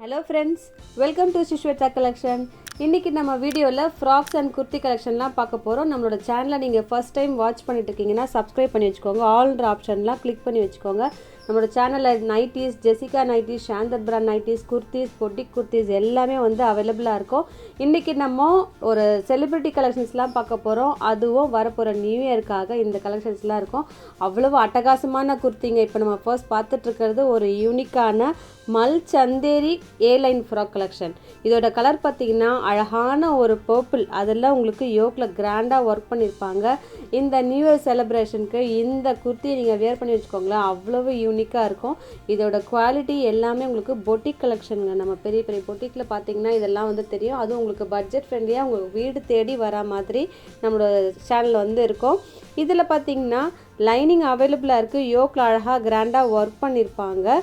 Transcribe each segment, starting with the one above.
Hello friends, welcome to Shishweta collection. இன்னைக்கு நம்ம வீடியோல ஃப்ராக்ஸ் அண்ட் குர்த்தி கலெக்ஷன்லாம் பார்க்க போறோம். நம்மளோட சேனலை நீங்க ஃபர்ஸ்ட் டைம் வாட்ச் பண்ணிட்டு இருக்கீங்கன்னா Subscribe பண்ணி வெச்சுக்கோங்க. ஆல்ன்ற ஆப்ஷன்லாம் கிளிக் பண்ணி வெச்சுக்கோங்க. நம்மளோட சேனல்ல நைட்டீஸ், ஜெசிகா நைட்டீஸ், சாந்தர் brand nighties, kurtis, boutique kurtis எல்லாமே வந்து அவேலபிளா இருக்கும். இன்னைக்கு நம்ம ஒரு செலிபிரிட்டி கலெக்ஷன்ஸ்லாம் பார்க்க போறோம். அதுவும் வரப்போற நியூ இயர்க்காக இந்த கலெக்ஷன்ஸ்லாம் இருக்கும். அவ்வளவு அட்டகாசமான குர்த்திங்க. இப்போ நம்ம ஃபர்ஸ்ட் பார்த்துட்டு இருக்கிறது ஒரு யூனிக்கான மல் சந்தேரி ஏ லைன் ஃப்ராக் கலெக்ஷன். இதோட கலர் பார்த்தீங்கன்னா அழகான ஒரு பர்பிள், அதெல்லாம் உங்களுக்கு யோக்கில் கிராண்டாக ஒர்க் பண்ணியிருப்பாங்க. இந்த நியூ இயர் செலிப்ரேஷனுக்கு இந்த குர்த்தியை நீங்கள் வேர் பண்ணி வச்சுக்கோங்களேன், அவ்வளவு யூனிக்காக இருக்கும். இதோட குவாலிட்டி எல்லாமே உங்களுக்கு பொட்டிக் கலெக்ஷனுங்க. நம்ம பெரிய பெரிய பொட்டிக்கில் பார்த்தீங்கன்னா இதெல்லாம் வந்து தெரியும். அதுவும் உங்களுக்கு பட்ஜெட் ஃப்ரெண்ட்லியாக உங்களுக்கு வீடு தேடி வர மாதிரி நம்மளோட சேனலில் வந்து இருக்கும். இதில் பார்த்தீங்கன்னா லைனிங் அவைலபிளாக இருக்குது. யோக்கில் அழகாக கிராண்டாக ஒர்க் பண்ணியிருப்பாங்க.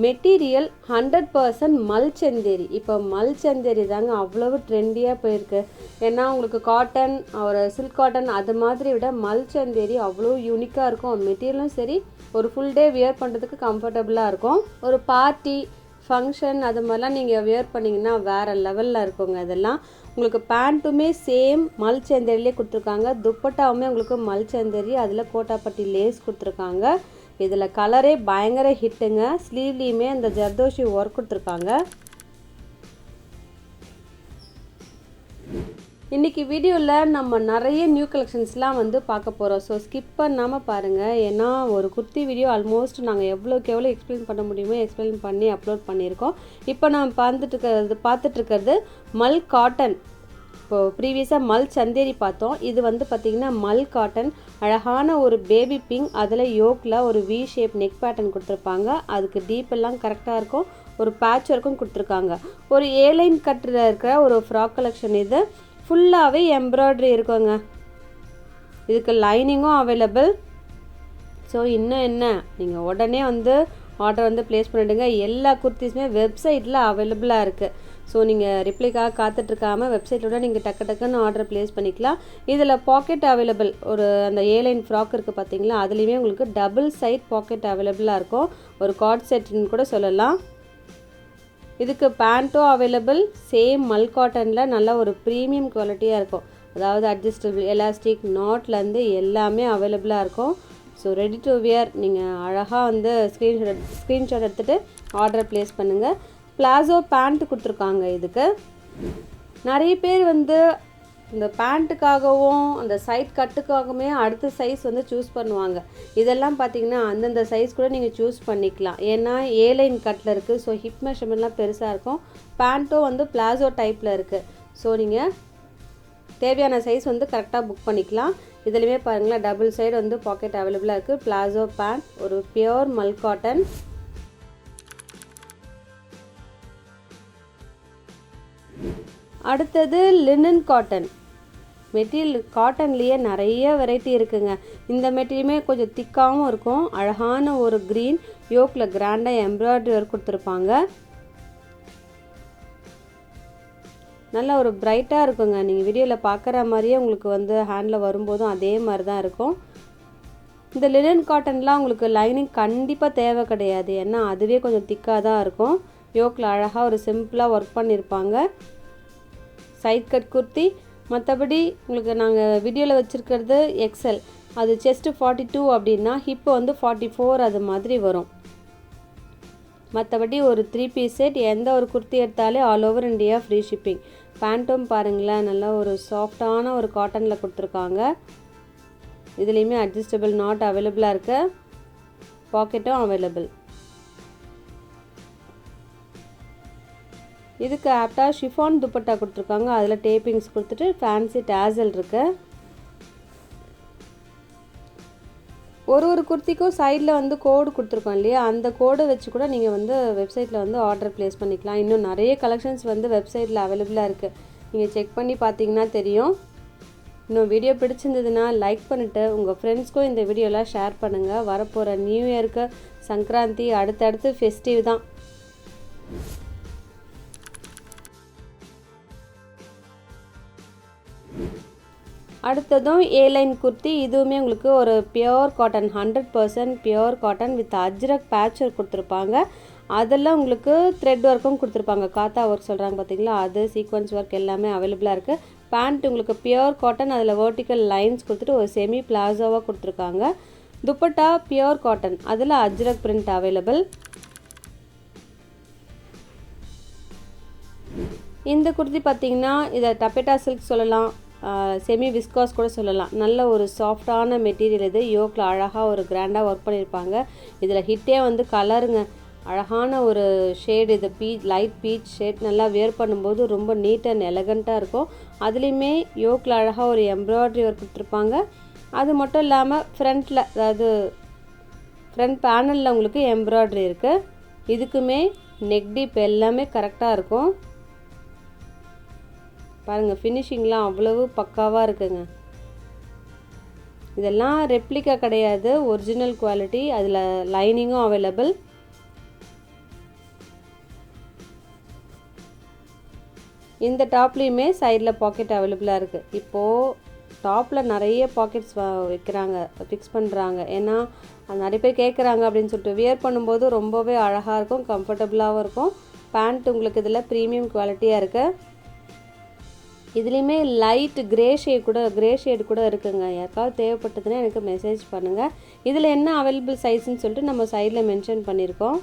மெட்டீரியல் 100% மல் சந்தேரி. இப்போ மல் சந்தேரி தாங்க அவ்வளவு ட்ரெண்டியாக போயிருக்கு. ஏன்னா உங்களுக்கு காட்டன் ஒரு சில்க் காட்டன் அது மாதிரி விட மல் சந்தேரி அவ்வளோ யூனிக்காக இருக்கும். மெட்டீரியலும் சரி, ஒரு ஃபுல் டே வியர் பண்ணுறதுக்கு கம்ஃபர்டபுளாக இருக்கும். ஒரு பார்ட்டி ஃபங்க்ஷன் அது மாதிரிலாம் நீங்கள் வியர் பண்ணிங்கன்னா வேறு லெவலில் இருக்குங்க. இதெல்லாம் உங்களுக்கு பேண்ட்டுமே சேம் மல் சந்தேரிலே கொடுத்துருக்காங்க. துப்பட்டாவுமே உங்களுக்கு மல் சந்தேரி, அதில் கோட்டாப்பட்டி லேஸ் கொடுத்துருக்காங்க. இதில் கலரே பயங்கர ஹிட்டுங்க. ஸ்லீவ்லேயுமே அந்த ஜர்தோஷி ஒர்க் கொடுத்துருக்காங்க. இன்றைக்கி வீடியோவில் நம்ம நிறைய நியூ கலெக்ஷன்ஸ்லாம் வந்து பார்க்க போகிறோம். ஸோ ஸ்கிப் பண்ணாமல் பாருங்கள். ஏன்னா ஒரு குர்த்தி வீடியோ ஆல்மோஸ்ட் நாங்கள் எவ்வளோக்கு எவ்வளோ எக்ஸ்பிளைன் பண்ண முடியுமோ எக்ஸ்பிளைன் பண்ணி அப்லோட் பண்ணியிருக்கோம். இப்போ நம்ம பார்த்துட்ருக்கிறது மல் காட்டன். இப்போது ப்ரீவியஸாக மல் சந்தேரி பார்த்தோம். இது வந்து பார்த்திங்கன்னா மல் காட்டன். அழகான ஒரு பேபி பிங்க், அதில் யோக்கில் ஒரு வி ஷேப் நெக் பேட்டர்ன் கொடுத்துருப்பாங்க. அதுக்கு டீப் எல்லாம் கரெக்டாக இருக்கும். ஒரு பேட்ச் ஒர்க்கும் கொடுத்துருக்காங்க. ஒரு ஏலைன் கட்டில் இருக்கிற ஒரு ஃப்ராக் கலெக்ஷன். இது ஃபுல்லாகவே எம்ப்ராய்டரி இருக்குங்க. இதுக்கு லைனிங்கும் அவைலபிள். ஸோ இன்னும் என்ன, நீங்கள் உடனே வந்து ஆர்டர் வந்து ப்ளேஸ் பண்ணிவிடுங்க. எல்லா குர்த்திஸுமே வெப்சைட்டில் அவைலபிளாக இருக்குது. ஸோ நீங்கள் ரிப்ளைக்காக காத்துட்ருக்காமல் வெப்சைட்டோட நீங்கள் டக்குன்னு ஆர்டர் ப்ளேஸ் பண்ணிக்கலாம். இதில் பாக்கெட் அவைலபிள். ஒரு அந்த ஏலைன் ஃப்ராக் இருக்குது பார்த்தீங்களா, அதுலேயுமே உங்களுக்கு டபுள் சைட் பாக்கெட் அவைலபிளாக இருக்கும். ஒரு கார்ட் செட்டுன்னு கூட சொல்லலாம். இதுக்கு பேண்ட்டும் அவைலபிள். சேம் மல் காட்டனில் நல்ல ஒரு ப்ரீமியம் குவாலிட்டியாக இருக்கும். அதாவது அட்ஜஸ்டபிள், எலாஸ்டிக், நாட்லேருந்து எல்லாமே அவைலபிளாக இருக்கும். So ready to wear. நீங்கள் அழகாக வந்து ஸ்க்ரீன்ஷாட் எடுத்துகிட்டு ஆர்டர் ப்ளேஸ் பண்ணுங்கள். பிளாசோ பேண்ட் கொடுத்துருக்காங்க. இதுக்கு நிறைய பேர் வந்து இந்த பேண்ட்டுக்காகவும் அந்த சைட் கட்டுக்காகவுமே அடுத்த சைஸ் வந்து சூஸ் பண்ணுவாங்க. இதெல்லாம் பார்த்தீங்கன்னா அந்தந்த சைஸ் கூட நீங்கள் சூஸ் பண்ணிக்கலாம். ஏன்னா ஏலைன் கட்டில் இருக்குது. ஸோ ஹிப் மெஷர்மெண்ட்லாம் பெருசாக இருக்கும். பேண்ட்டும் வந்து பிளாசோ டைப்பில் இருக்குது. ஸோ நீங்கள் தேவையான சைஸ் வந்து கரெக்டாக புக் பண்ணிக்கலாம். இதுலேயுமே பாருங்களேன், டபுள் சைடு வந்து பாக்கெட் அவைலபிளாக இருக்குது. பிளாசோ பேண்ட், ஒரு பியோர் மல் காட்டன். அடுத்தது லினன் காட்டன். மெட்டீரியல் காட்டன்லேயே நிறைய வெரைட்டி இருக்குங்க. இந்த மெட்டீரியலுமே கொஞ்சம் திக்காகவும் இருக்கும். அழகான ஒரு க்ரீன், யோக்கில் கிராண்டாக எம்ப்ராய்டரி ஒர்க் கொடுத்துருப்பாங்க. நல்ல ஒரு பிரைட்டாக இருக்குங்க. நீங்கள் வீடியோவில் பார்க்குற மாதிரியே உங்களுக்கு வந்து ஹேண்டில் வரும்போதும் அதே மாதிரி தான் இருக்கும். இந்த லினன் காட்டன்லாம் உங்களுக்கு லைனிங் கண்டிப்பாக தேவை கிடையாது. ஏன்னா அதுவே கொஞ்சம் திக்காக தான் இருக்கும். யோக்கில் அழகாக ஒரு சிம்பிளாக ஒர்க் பண்ணியிருப்பாங்க. Side cut kurti. மற்றபடி உங்களுக்கு நாங்கள் வீடியோவில் வச்சுருக்கிறது எக்ஸல். அது செஸ்ட்டு 42 அப்படின்னா ஹிப்பு வந்து 44 அது மாதிரி வரும். மற்றபடி ஒரு 3 பீஸ் செட் எந்த ஒரு குர்த்தி எடுத்தாலே all over India free shipping. பேண்ட்டும் பாருங்களேன், நல்லா ஒரு சாஃப்டான ஒரு காட்டனில் கொடுத்துருக்காங்க. இதுலேயுமே அட்ஜஸ்டபிள் நாட் அவைலபிளாக இருக்குது. பாக்கெட்டும் அவைலபிள். இதுக்கு ஆப்டாக ஷிஃபான் துப்பட்டா கொடுத்துருக்காங்க. அதில் டேப்பிங்ஸ் கொடுத்துட்டு ஃபேன்சி டேசல் இருக்குது. ஒரு குர்த்திக்கும் சைடில் வந்து கோடு கொடுத்துருக்கோம் இல்லையா, அந்த கோடை வச்சு கூட நீங்கள் வந்து வெப்சைட்டில் வந்து ஆர்டர் ப்ளேஸ் பண்ணிக்கலாம். இன்னும் நிறைய கலெக்ஷன்ஸ் வந்து வெப்சைட்டில் அவைலபிளாக இருக்குது. நீங்கள் செக் பண்ணி பார்த்தீங்கன்னா தெரியும். இன்னும் வீடியோ பிடிச்சிருந்ததுன்னா லைக் பண்ணிவிட்டு உங்கள் ஃப்ரெண்ட்ஸ்க்கும் இந்த வீடியோலாம் ஷேர் பண்ணுங்கள். வரப்போகிற நியூ இயருக்கு, சங்கராந்தி, அடுத்தடுத்து ஃபெஸ்டிவ் தான். அடுத்ததும் ஏ லைன் குர்த்தி. இதுவுமே உங்களுக்கு ஒரு pure cotton, 100% pure cotton with Ajrakh patch work கொடுத்துருப்பாங்க. அதெல்லாம் உங்களுக்கு த்ரெட் ஒர்க்கும் கொடுத்துருப்பாங்க. காத்தா ஒர்க் சொல்கிறாங்க பார்த்தீங்களா, அது சீக்வன்ஸ் ஒர்க் எல்லாமே அவைலபிளாக இருக்குது. பேண்ட் உங்களுக்கு பியோர் காட்டன், அதில் வெர்டிக்கல் லைன்ஸ் கொடுத்துட்டு ஒரு செமி பிளாசோவாக கொடுத்துருக்காங்க. துப்பட்டா பியோர் காட்டன், அதில் அஜ்ரக் பிரிண்ட் அவைலபிள். இந்த குர்த்தி பார்த்திங்கன்னா இதை டப்பேட்டா சில்க் சொல்லலாம், செமி விஸ்காஸ் கூட சொல்லலாம். நல்ல ஒரு சாஃப்டான மெட்டீரியல் இது. யோக்கில் அழகாக ஒரு கிராண்டாக ஒர்க் பண்ணியிருப்பாங்க. இதில் ஹிட்டே வந்து கலருங்க, அழகான ஒரு ஷேட். இது லைட் பீச் ஷேட். நல்லா வேர் பண்ணும்போது ரொம்ப நீட் அண்ட் எலகண்ட்டாக இருக்கும். அதுலேயுமே யோக்கில் அழகாக ஒரு எம்ப்ராய்டரி ஒர்க் கொடுத்துருப்பாங்க. அது மட்டும் இல்லாமல் ஃப்ரண்ட்டில், அதாவது ஃப்ரண்ட் பேனலில் உங்களுக்கு எம்ப்ராய்டரி இருக்குது. இதுக்குமே நெக் டீப் எல்லாமே கரெக்டாக இருக்கும். பாருங்கள், ஃபினிஷிங்லாம் அவ்வளவு பக்காவாக இருக்குங்க. இதெல்லாம் ரெப்ளிகா கிடையாது, ஒரிஜினல் குவாலிட்டி. அதில் லைனிங்கும் அவைலபிள். இந்த டாப்லேயுமே சைடில் பாக்கெட் அவைலபிளாக இருக்குது. இப்போது டாப்பில் நிறைய பாக்கெட்ஸ் வைக்கிறாங்க, ஃபிக்ஸ் பண்ணுறாங்க. ஏன்னா அது நிறைய பேர் கேட்குறாங்க அப்படின்னு சொல்லிட்டு. வியர் பண்ணும்போது ரொம்பவே அழகாக இருக்கும், கம்ஃபர்டபுளாகவும் இருக்கும். பேண்ட் உங்களுக்கு இதில் ப்ரீமியம் குவாலிட்டியாக இருக்குது. இதுலேயுமே லைட் கிரே ஷேடு கூட இருக்குங்க. யாருக்காவது தேவைப்பட்டதுன்னா எனக்கு மெசேஜ் பண்ணுங்கள். இதில் என்ன அவைலபிள் சைஸ்ன்னு சொல்லிட்டு நம்ம சைடில் மென்ஷன் பண்ணியிருக்கோம்.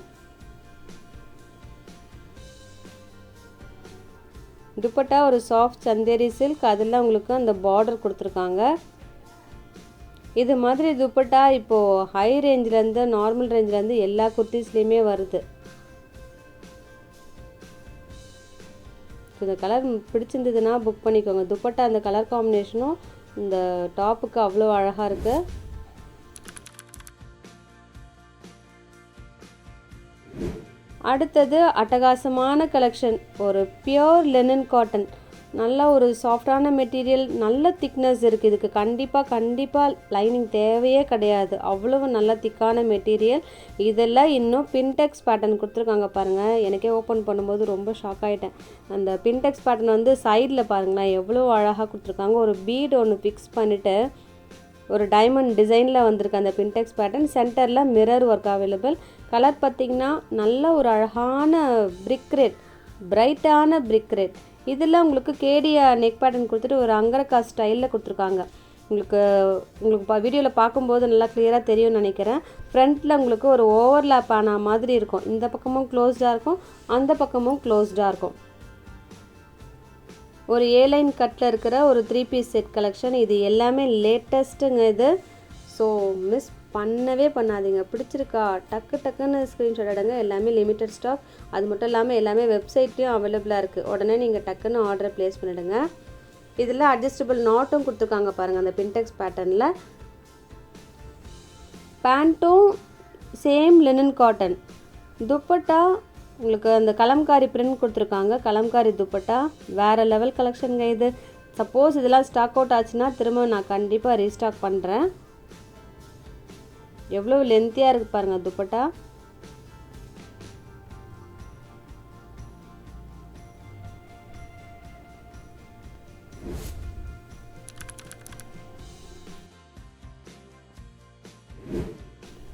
துப்பட்டா ஒரு சாஃப்ட் சந்தேரி சில்க், அதில் உங்களுக்கு அந்த பார்டர் கொடுத்துருக்காங்க. இது மாதிரி துப்பட்டா இப்போது ஹை ரேஞ்சிலேருந்து நார்மல் ரேஞ்சிலேருந்து எல்லா குர்த்திஸ்லேயுமே வருது. இந்த கலர் பிடிச்சிருந்ததுன்னா புக் பண்ணிக்கோங்க. துப்பட்டா அந்த கலர் காம்பினேஷனும் இந்த டாப்புக்கு அவ்வளோ அழகாக இருக்குது. அடுத்தது அட்டகாசமான கலெக்ஷன், ஒரு பியோர் லெனின் காட்டன். நல்ல ஒரு சாஃப்டான மெட்டீரியல், நல்ல திக்னஸ் இருக்குது. இதுக்கு கண்டிப்பாக லைனிங் தேவையே கிடையாது, அவ்வளவு நல்ல திக்கான மெட்டீரியல். இதெல்லாம் இன்னும் பின்டெக்ஸ் பேட்டர்ன் கொடுத்துருக்காங்க பாருங்கள். எனக்கே ஓப்பன் பண்ணும்போது ரொம்ப ஷாக் ஆகிட்டேன். அந்த பின்டெக்ஸ் பேட்டர்ன் வந்து சைடில் பாருங்களேன் எவ்வளோ அழகாக கொடுத்துருக்காங்க. ஒரு பீட் ஒன்று ஃபிக்ஸ் பண்ணிவிட்டு ஒரு டைமண்ட் டிசைனில் வந்திருக்கு அந்த பின்டெக்ஸ் பேட்டர்ன். சென்டரில் மிரர் ஒர்க் அவைலபிள். கலர் பார்த்திங்கன்னா நல்ல ஒரு அழகான பிரிக் ரெட், பிரைட்டான பிரிக் ரெட். இதில் உங்களுக்கு கேடியா நெக் பேட்டர்ன் கொடுத்துட்டு ஒரு அங்கரக்கா ஸ்டைலில் கொடுத்துருக்காங்க. உங்களுக்கு வீடியோவில் பார்க்கும்போது நல்லா கிளியராக தெரியும்னு நினைக்கிறேன். ஃப்ரண்ட்டில் உங்களுக்கு ஒரு ஓவர்லேப் ஆன மாதிரி இருக்கும். இந்த பக்கமும் க்ளோஸ்டாக இருக்கும், அந்த பக்கமும் க்ளோஸ்டாக இருக்கும். ஒரு ஏலைன் கட்டில் இருக்கிற ஒரு 3 பீஸ் செட் கலெக்ஷன். இது எல்லாமே லேட்டஸ்ட்டுங்க இது. ஸோ மிஸ் பண்ணவே பண்ணாதீங்க. பிடிச்சிருக்கா டக்குன்னு ஸ்க்ரீன்ஷாட் எடுங்க. எல்லாமே லிமிட்டட் ஸ்டாக். அது மட்டும் இல்லாமல் எல்லாமே வெப்சைட்லேயும் அவைலபிளாக இருக்குது. உடனே நீங்கள் டக்குன்னு ஆர்டரை ப்ளேஸ் பண்ணிவிடுங்க. இதில் அட்ஜஸ்டபிள் நாட்டும் கொடுத்துருக்காங்க பாருங்கள் அந்த பின்டெக்ஸ் பேட்டர்னில். பேண்ட்டும் சேம் லினன் காட்டன். துப்பட்டா உங்களுக்கு அந்த கலம்காரி பிரிண்ட் கொடுத்துருக்காங்க. கலம்காரி துப்பட்டா வேறு லெவல் கலெக்ஷனுங்க இது. சப்போஸ் இதெல்லாம் ஸ்டாக் அவுட் ஆச்சுன்னா திரும்ப நான் கண்டிப்பாக ரீஸ்டாக் பண்ணுறேன். எவ்வளோ லென்த்தியாக இருக்குது பாருங்கள் துப்பட்டா.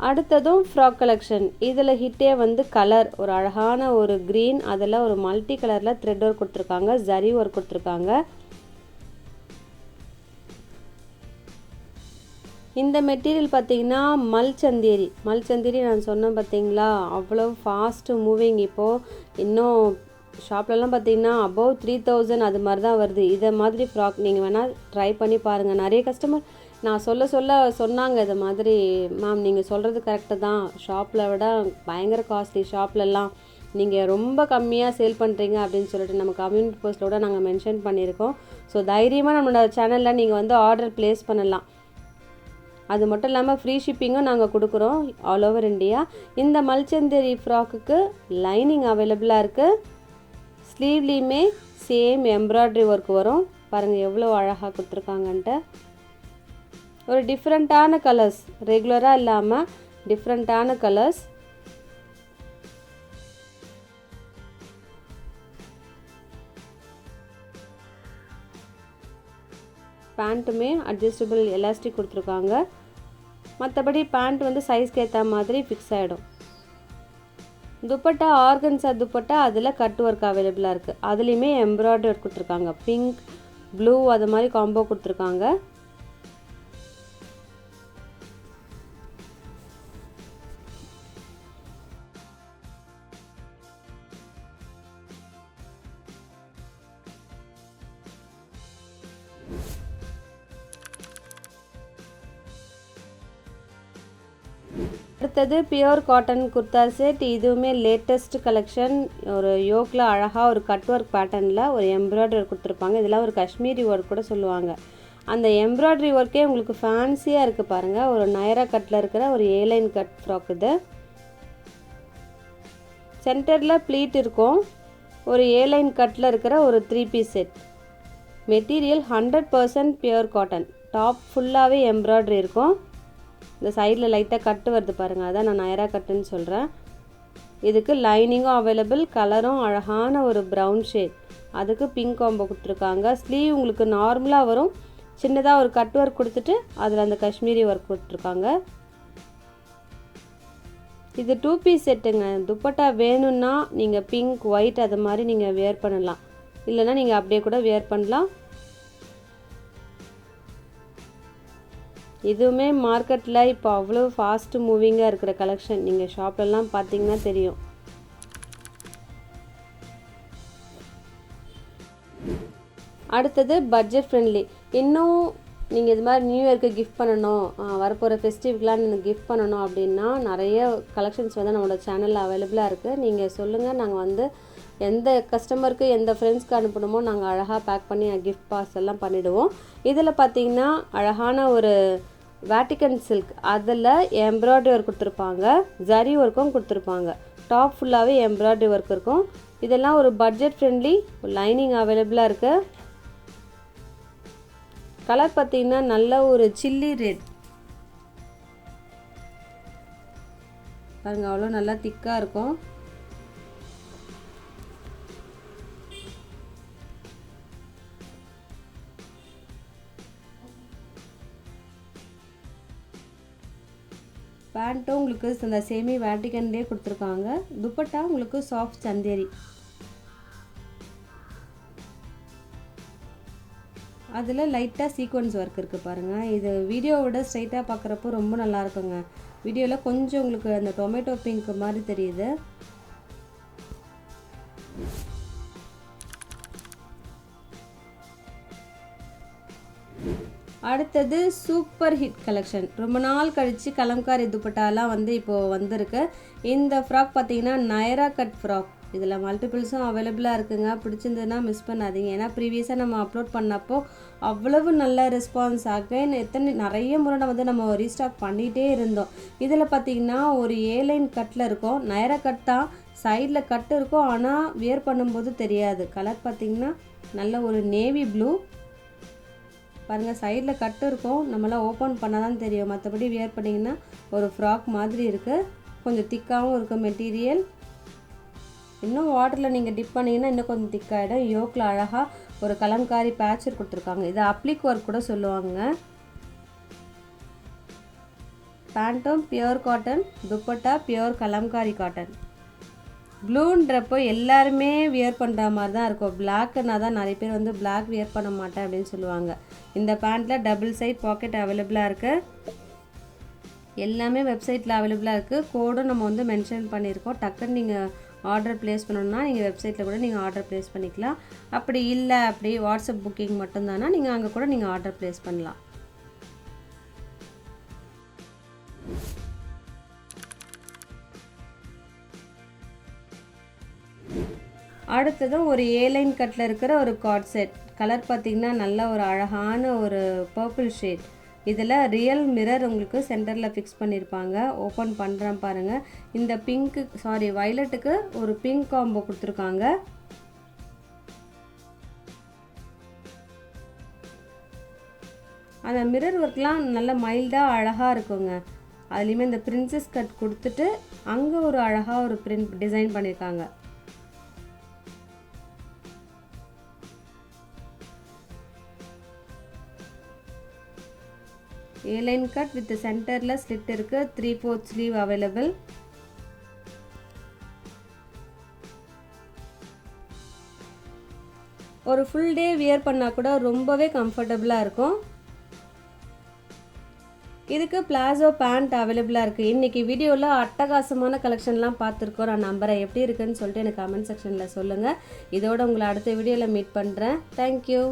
அடுத்ததும் ஃப்ராக் கலெக்ஷன். இதில் ஹிட்டே வந்து கலர் ஒரு அழகான ஒரு க்ரீன், அதில் ஒரு மல்டி கலரில் த்ரெட் ஒர்க் கொடுத்துருக்காங்க, ஜரி ஒர்க் கொடுத்துருக்காங்க. இந்த மெட்டீரியல் பார்த்திங்கன்னா மல்சந்தேரி நான் சொன்னேன் பார்த்தீங்களா, அவ்வளோ ஃபாஸ்ட்டு மூவிங். இப்போது இன்னும் ஷாப்லலாம் பார்த்திங்கன்னா அபவ் 3000 அது மாதிரி தான் வருது. இதை மாதிரி ஃப்ராக் நீங்கள் வேணால் ட்ரை பண்ணி பாருங்கள். நிறைய கஸ்டமர் நான் சொன்னாங்க இதை மாதிரி, மேம் நீங்கள் சொல்கிறது கரெக்டு தான், ஷாப்பில் விட பயங்கர காஸ்ட்லி ஷாப்லலாம், நீங்கள் ரொம்ப கம்மியாக சேல் பண்ணுறீங்க அப்படின்னு சொல்லிட்டு நம்ம கம்யூனிட்டி போஸ்ட்டில் கூட நாங்கள் மென்ஷன் பண்ணியிருக்கோம். ஸோ தைரியமாக நம்மளோட சேனலில் நீங்கள் வந்து ஆர்டர் ப்ளேஸ் பண்ணலாம். அது மட்டும் இல்லாமல் ஃப்ரீ ஷிப்பிங்கும் நாங்கள் கொடுக்குறோம் ஆல் ஓவர் இந்தியா. இந்த மல்சந்தேரி ஃப்ராக்குக்கு லைனிங் அவைலபிளாக இருக்குது. ஸ்லீவ்லேயுமே சேம் எம்ப்ராய்டரி ஒர்க் வரும். பாருங்கள் எவ்வளோ அழகாக கொடுத்துருக்காங்கன்ட்டு. ஒரு டிஃப்ரெண்ட்டான கலர்ஸ், ரெகுலராக இல்லாமல் டிஃப்ரெண்ட்டான கலர்ஸ். பேண்ட்டுமே அட்ஜஸ்டபிள் எலாஸ்டிக் கொடுத்துருக்காங்க. மற்றபடி பேண்ட் வந்து சைஸ்க்கு ஏற்ற மாதிரி ஃபிக்ஸ் ஆகிடும். துப்பட்டா ஆர்கன்ஸா துப்பட்டா அதில் கட் ஒர்க் அவைலபிளாக இருக்குது. அதுலேயுமே எம்ப்ராய்டரி ஒர்க் கொடுத்துருக்காங்க. பிங்க், ப்ளூ அது மாதிரி காம்போ கொடுத்துருக்காங்க. அடுத்தது பியூர் காட்டன் குர்தா செட். இதுவுமே லேட்டஸ்ட் கலெக்ஷன். ஒரு யோக்கில் அழகாக ஒரு கட் ஒர்க் பேட்டர்னில் ஒரு எம்ப்ராய்டரி ஒர்க் கொடுத்துருப்பாங்க. இதெல்லாம் ஒரு காஷ்மீரி ஒர்க் கூட சொல்லுவாங்க. அந்த எம்ப்ராய்டரி ஒர்க்கே உங்களுக்கு ஃபேன்சியாக இருக்குது பாருங்கள். ஒரு நைரா கட்டில் இருக்கிற ஒரு ஏலைன் கட் ஃப்ராக் இது. சென்டரில் ப்ளீட் இருக்கும். ஒரு ஏலைன் கட்டில் இருக்கிற ஒரு 3 piece set. Material 100% pure cotton. Top ஃபுல்லாகவே எம்ப்ராய்டரி இருக்கும். இந்த சைடில் லைட்டாக கட்டு வருது பாருங்கள், அதான் நான் நைரா கட்டுன்னு சொல்கிறேன். இதுக்கு லைனிங்கும் அவைலபிள். கலரும் அழகான ஒரு ப்ரௌன் ஷேட். அதுக்கு பிங்க் காம்போ கொடுத்துருக்காங்க. ஸ்லீவ் உங்களுக்கு நார்மலாக வரும். சின்னதாக ஒரு கட் ஒர்க் கொடுத்துட்டு அதில் அந்த காஷ்மீரி ஒர்க் கொடுத்துருக்காங்க. இது 2 பீஸ் செட்டுங்க. துப்பட்டா வேணும்னா நீங்கள் பிங்க், ஒயிட் அது மாதிரி நீங்கள் வேர் பண்ணலாம். இல்லைனா நீங்கள் அப்படியே கூட வேர் பண்ணலாம். இதுவுமே மார்க்கெட்டில் இப்போ அவ்வளோ ஃபாஸ்ட்டு மூவிங்காக இருக்கிற கலெக்ஷன். நீங்கள் ஷாப்லலாம் பார்த்தீங்கன்னா தெரியும். அடுத்தது பட்ஜெட் ஃப்ரெண்ட்லி. இன்னும் நீங்கள் இது மாதிரி நியூ இயர்க்கு கிஃப்ட் பண்ணணும், வரப்போகிற ஃபெஸ்டிவ்க்கெலாம் நீங்கள் கிஃப்ட் பண்ணணும் அப்படின்னா நிறைய கலெக்ஷன்ஸ் வந்து நம்மளோட சேனலில் அவைலபிளாக இருக்குது. நீங்கள் சொல்லுங்கள், நாங்கள் வந்து எந்த கஸ்டமருக்கு எந்த ஃப்ரெண்ட்ஸ்க்கு அனுப்பணுமோ நாங்கள் அழகாக பேக் பண்ணி கிஃப்ட் பாஸ் எல்லாம் பண்ணிவிடுவோம். இதில் பார்த்திங்கன்னா அழகான ஒரு வேட்டிக்கன் சில்க், அதில் எம்ப்ராய்டரி ஒர்க் கொடுத்துருப்பாங்க. ஜரி ஒர்க்கும் கொடுத்துருப்பாங்க. டாப் ஃபுல்லாகவே எம்ப்ராய்டரி ஒர்க் இருக்கும். இதெல்லாம் ஒரு பட்ஜெட் ஃப்ரெண்ட்லி. லைனிங் அவைலபிளாக இருக்குது. கலர் பார்த்திங்கன்னா நல்ல ஒரு சில்லி ரெட் பாருங்கள், அவ்வளோ நல்லா திக்காக இருக்கும். பேண்ட்டும் உங்களுக்கு இந்த சேமி வேட்டிகன்லேயே கொடுத்துருக்காங்க. துப்பட்டா உங்களுக்கு சாஃப்ட் சந்தேரி. அதில் லைட்டாக சீக்வன்ஸ் ஒர்க் இருக்குது பாருங்கள். இது வீடியோவோட ஸ்ட்ரைட்டாக பார்க்குறப்போ ரொம்ப நல்லா இருக்குங்க. வீடியோவில் கொஞ்சம் உங்களுக்கு அந்த டொமேட்டோ பிங்க் மாதிரி தெரியுது. அடுத்தது சூப்பர் ஹிட் கலெக்ஷன். ரொம்ப நாள் கழித்து கலம்காரி துப்பட்டாலாம் வந்து இப்போது வந்திருக்கு. இந்த ஃப்ராக் பார்த்தீங்கன்னா நைரா கட் ஃப்ராக். இதில் மல்டிபிள்ஸும் அவைலபிளாக இருக்குங்க. பிடிச்சிருந்ததுன்னா மிஸ் பண்ணாதீங்க. ஏன்னா ப்ரீவியஸாக நம்ம அப்லோட் பண்ணப்போ அவ்வளவு நல்ல ரெஸ்பான்ஸ். அகைன் நிறைய முறை நம்ம ரீஸ்டாக் பண்ணிகிட்டே இருந்தோம். இதில் பார்த்திங்கன்னா ஒரு ஏலைன் கட்டில் இருக்கும். நைரா கட் தான், சைடில் கட்டு இருக்கும், ஆனால் வியர் பண்ணும்போது தெரியாது. கலர் பார்த்திங்கன்னா நல்ல ஒரு நேவி ப்ளூ பாருங்கள். சைடில் கட்டு இருக்கும், நம்மளாம் ஓப்பன் பண்ணால் தான் தெரியும். மற்றபடி வியர் பண்ணிங்கன்னா ஒரு ஃப்ராக் மாதிரி இருக்குது. கொஞ்சம் திக்காகவும் இருக்குது மெட்டீரியல். இன்னும் வாட்டரில் நீங்கள் டிப் பண்ணிங்கன்னா இன்னும் கொஞ்சம் திக்காகிடும். யோக்கில் அழகாக ஒரு கலம்காரி பேட்சர் கொடுத்துருக்காங்க. இது அப்ளிக் ஒர்க் கூட சொல்லுவாங்க. பேண்ட்டும் pure cotton, dupatta pure kalamkari cotton. ப்ளூன்றப்போ எல்லாருமே வியர் பண்ணுற மாதிரி தான் இருக்கும். பிளாக்குன்னா தான் நிறைய பேர் வந்து பிளாக் வியர் பண்ண மாட்டேன் அப்படின்னு சொல்லுவாங்க. இந்த பேண்ட்டில் டபுள் சைட் பாக்கெட் அவைலபிளாக இருக்குது. எல்லாமே வெப்சைட்டில் அவைலபிளாக இருக்குது. கோடும் நம்ம வந்து மென்ஷன் பண்ணியிருக்கோம். டக்குன்னு நீங்கள் ஆர்டர் ப்ளேஸ் பண்ணணுன்னா நீங்கள் வெப்சைட்டில் கூட நீங்கள் ஆர்டர் ப்ளேஸ் பண்ணிக்கலாம். அப்படி இல்லை, அப்படி வாட்ஸ்அப் புக்கிங் மட்டும்தானா நீங்கள் அங்கே கூட நீங்கள் ஆர்டர் ப்ளேஸ் பண்ணலாம். அடுத்ததும் ஒரு ஏலைன் கட்டில் இருக்கிற ஒரு கார்ட் செட். கலர் பார்த்திங்கன்னா நல்ல ஒரு அழகான ஒரு பர்பிள் ஷேட். இதில் ரியல் மிரர் உங்களுக்கு சென்டரில் ஃபிக்ஸ் பண்ணியிருப்பாங்க. ஓப்பன் பண்ணுறேன் பாருங்கள். இந்த வயலட்டுக்கு ஒரு பிங்க் காம்போ கொடுத்துருக்காங்க. அந்த மிரர் ஒர்க்லாம் நல்ல மைல்டாக அழகாக இருக்குங்க. அதுலேயுமே இந்த பிரின்சஸ் கட் கொடுத்துட்டு அங்கே ஒரு அழகாக ஒரு பிரிண்ட் டிசைன் பண்ணியிருக்காங்க. A-line cut with சென்டரில் ஸ்லிட் இருக்குது. 3/4 ஸ்லீவ் அவைலபிள். ஒரு ஃபுல் டே வியர் பண்ணால் கூட ரொம்பவே கம்ஃபர்டபுளாக இருக்கும். இதுக்கு பிளாசோ பேண்ட் அவைலபிளாக இருக்குது. இன்றைக்கி வீடியோவில் அட்டகாசமான கலெக்ஷன்லாம் பார்த்துருக்கோம். நான் நம்புறேன் எப்படி இருக்குன்னு சொல்லிட்டு எனக்கு கமெண்ட் செக்ஷனில் சொல்லுங்கள். இதோட உங்களை அடுத்த வீடியோவில் மீட் பண்ணுறேன். தேங்க்யூ.